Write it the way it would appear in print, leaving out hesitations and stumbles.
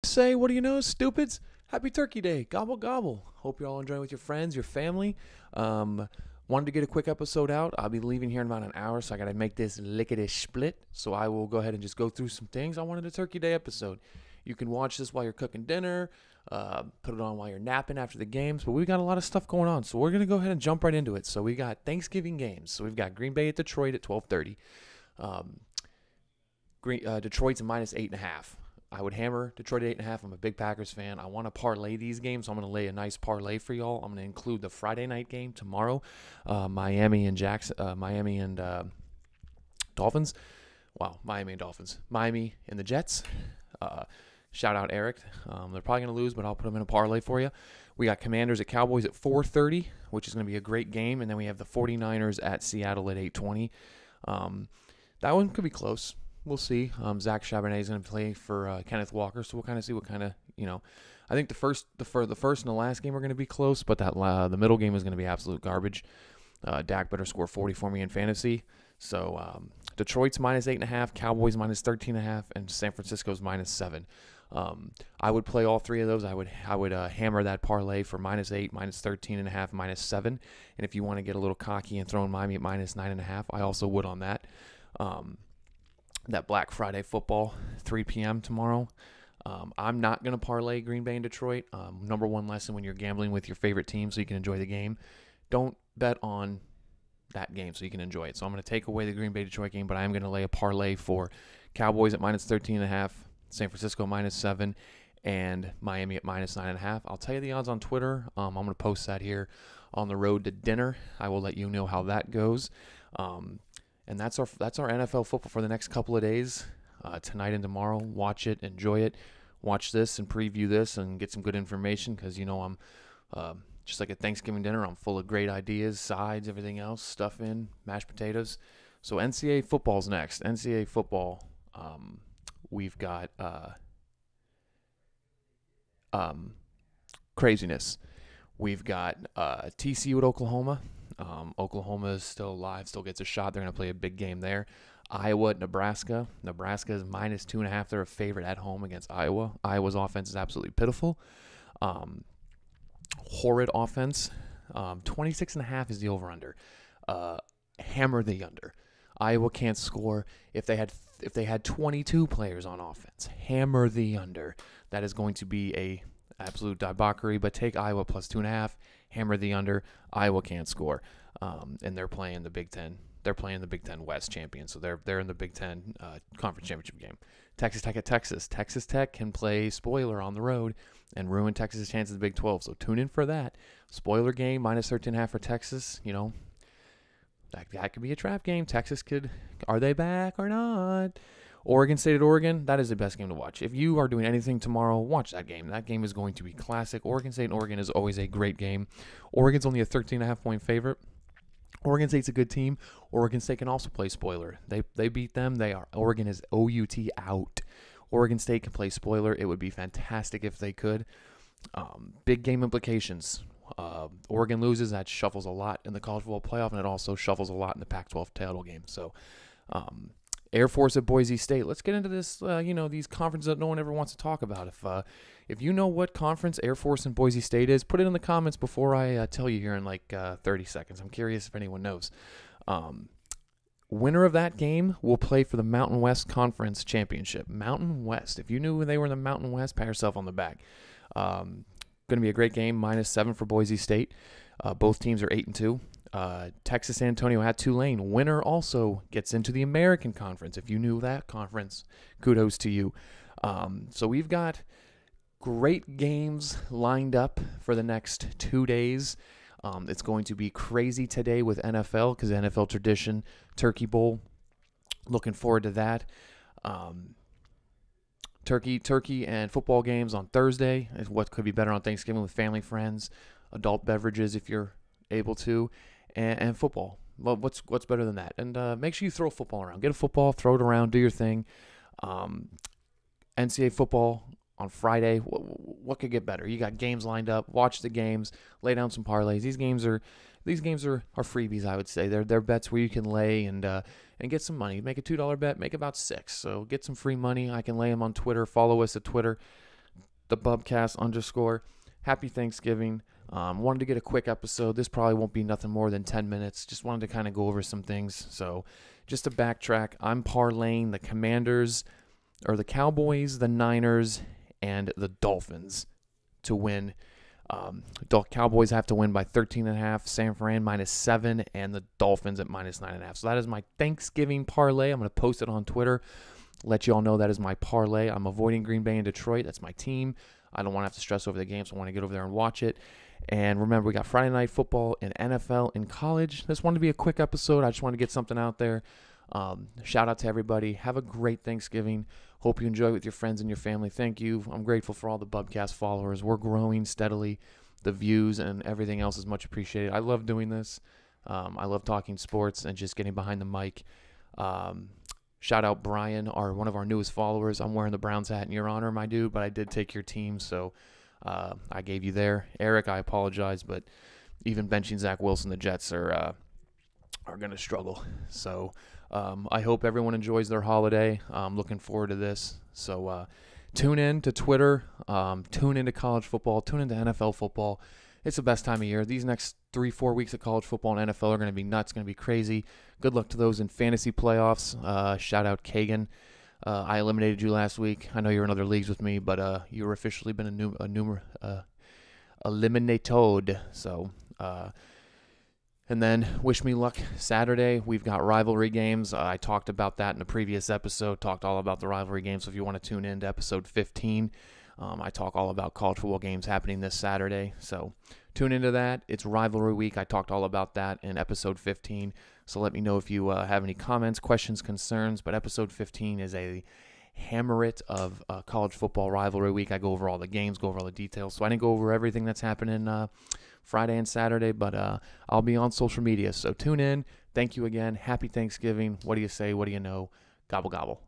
say, what do you know, stupids? Happy Turkey Day. Gobble, gobble. Hope you're all enjoying with your friends, your family. Wanted to get a quick episode out. I'll be leaving here in about an hour, so I got to make this lickety split. So I will go ahead and just go through some things I wanted a Turkey Day episode. You can watch this while you're cooking dinner, put it on while you're napping after the games, but we've got a lot of stuff going on, so we're going to go ahead and jump right into it. So we got Thanksgiving games. So we've got Green Bay at Detroit at 12:30. Detroit's a minus 8.5. I would hammer Detroit at 8.5. I'm a big Packers fan. I want to parlay these games, so I'm going to lay a nice parlay for y'all. I'm going to include the Friday night game tomorrow, Miami and Dolphins. Wow, Miami and Dolphins. Miami and the Jets. Shout out Eric. They're probably going to lose, but I'll put them in a parlay for you. We got Commanders at Cowboys at 4:30, which is going to be a great game. And then we have the 49ers at Seattle at 8:20. That one could be close. We'll see. Zach Charbonnet is going to play for Kenneth Walker, so we'll kind of see what kind of, I think the first and the last game are going to be close, but the middle game is going to be absolute garbage. Dak better score 40 for me in fantasy. So Detroit's minus 8.5, Cowboys minus 13.5, and San Francisco's minus 7. I would play all three of those. I would hammer that parlay for minus 8, minus 13.5, minus 7. And if you want to get a little cocky and throw in Miami at minus 9.5, I also would on that. That Black Friday football, 3 p.m. tomorrow. I'm not going to parlay Green Bay and Detroit. Number one lesson when you're gambling with your favorite team so you can enjoy the game, don't bet on that game so you can enjoy it. So I'm going to take away the Green Bay-Detroit game, but I am going to lay a parlay for Cowboys at minus 13.5, San Francisco minus 7, and Miami at minus 9.5. I'll tell you the odds on Twitter. I'm going to post that here on the road to dinner. I will let you know how that goes. And that's our NFL football for the next couple of days, tonight and tomorrow. Watch it, enjoy it. Watch this and preview this and get some good information because, I'm just like a Thanksgiving dinner. I'm full of great ideas, sides, everything else, stuffing, mashed potatoes. So NCAA football's next. NCAA football, we've got craziness. We've got TCU at Oklahoma. Oklahoma is still alive, still gets a shot. They're going to play a big game there. Iowa at Nebraska. Nebraska is minus 2.5. They're a favorite at home against Iowa. Iowa's offense is absolutely pitiful. Horrid offense. 26.5 is the over-under. Hammer the under. Iowa can't score. If they had 22 players on offense, hammer the under. That is going to be a absolute debauchery, but take Iowa plus 2.5, hammer the under. Iowa can't score, and they're playing the Big Ten. They're playing the Big Ten West champions, so they're in the Big Ten conference championship game. Texas Tech at Texas. Texas Tech can play spoiler on the road and ruin Texas' chances of the Big 12, so tune in for that. Spoiler game, minus 13.5 for Texas. That could be a trap game. Are they back or not? Oregon State at Oregon, that is the best game to watch. If you are doing anything tomorrow, watch that game. That game is going to be classic. Oregon State and Oregon is always a great game. Oregon's only a 13.5 point favorite. Oregon State's a good team. Oregon State can also play spoiler. They beat them. Oregon is OUT out. Oregon State can play spoiler. It would be fantastic if they could. Big game implications. Oregon loses, that shuffles a lot in the college football playoff, and it also shuffles a lot in the Pac-12 title game. So, Air Force at Boise State. Let's get into this, these conferences that no one ever wants to talk about. If you know what conference Air Force and Boise State is, put it in the comments before I tell you here in 30 seconds. I'm curious if anyone knows. Winner of that game will play for the Mountain West Conference Championship. Mountain West. If you knew they were in the Mountain West, pat yourself on the back. Going to be a great game. Minus 7 for Boise State. Both teams are 8-2. Texas San Antonio at Tulane. Winner also gets into the American Conference. If you knew that conference, kudos to you. So we've got great games lined up for the next 2 days. It's going to be crazy today with NFL because NFL tradition, Turkey Bowl. Looking forward to that. Turkey and football games on Thursday. What could be better on Thanksgiving with family, friends, adult beverages if you're able to, and football. Well, what's better than that? And make sure you throw football around. Get a football, throw it around, do your thing. NCAA football on Friday. What could get better? You got games lined up. Watch the games. Lay down some parlays. These games are freebies, I would say. They're bets where you can lay and get some money. Make a $2 bet, make about $6. So get some free money. I can lay them on Twitter. Follow us at Twitter. the Bubcast_. Happy Thanksgiving. Wanted to get a quick episode. This probably won't be nothing more than 10 minutes. Just wanted to kind of go over some things. So just to backtrack, I'm parlaying the Commanders, or the Cowboys, the Niners, and the Dolphins to win. Cowboys have to win by 13.5, San Fran -7, and the Dolphins at -9.5. So that is my Thanksgiving parlay. I'm going to post it on Twitter. Let you all know that is my parlay. I'm avoiding Green Bay and Detroit. That's my team. I don't want to have to stress over the game, so I want to get over there and watch it. And remember, we got Friday Night Football in NFL in college. This wanted to be a quick episode. I just wanted to get something out there. Shout out to everybody. Have a great Thanksgiving. Hope you enjoy it with your friends and your family. Thank you. I'm grateful for all the Bubcast followers. We're growing steadily. The views and everything else is much appreciated. I love doing this. I love talking sports and just getting behind the mic. Shout out Brian, one of our newest followers. I'm wearing the Browns hat in your honor, my dude, but I did take your team, so I gave you there. Eric, I apologize, but even benching Zach Wilson, the Jets are going to struggle. So I hope everyone enjoys their holiday. I'm looking forward to this. So tune in to Twitter, tune into college football, tune into NFL football. It's the best time of year. These next 3-4 weeks of college football and NFL are going to be nuts, going to be crazy. Good luck to those in fantasy playoffs. Shout out Kagan. I eliminated you last week. I know you're in other leagues with me, but you're officially been eliminated. So, and then wish me luck Saturday. We've got rivalry games. I talked about that in a previous episode, talked all about the rivalry games. So if you want to tune in to episode 15, I talk all about college football games happening this Saturday. So tune into that. It's rivalry week. I talked all about that in episode 15. So let me know if you have any comments, questions, concerns. But episode 15 is a hammer it of college football rivalry week. I go over all the games, go over all the details. So I didn't go over everything that's happening Friday and Saturday, but I'll be on social media. So tune in. Thank you again. Happy Thanksgiving. What do you say? What do you know? Gobble, gobble.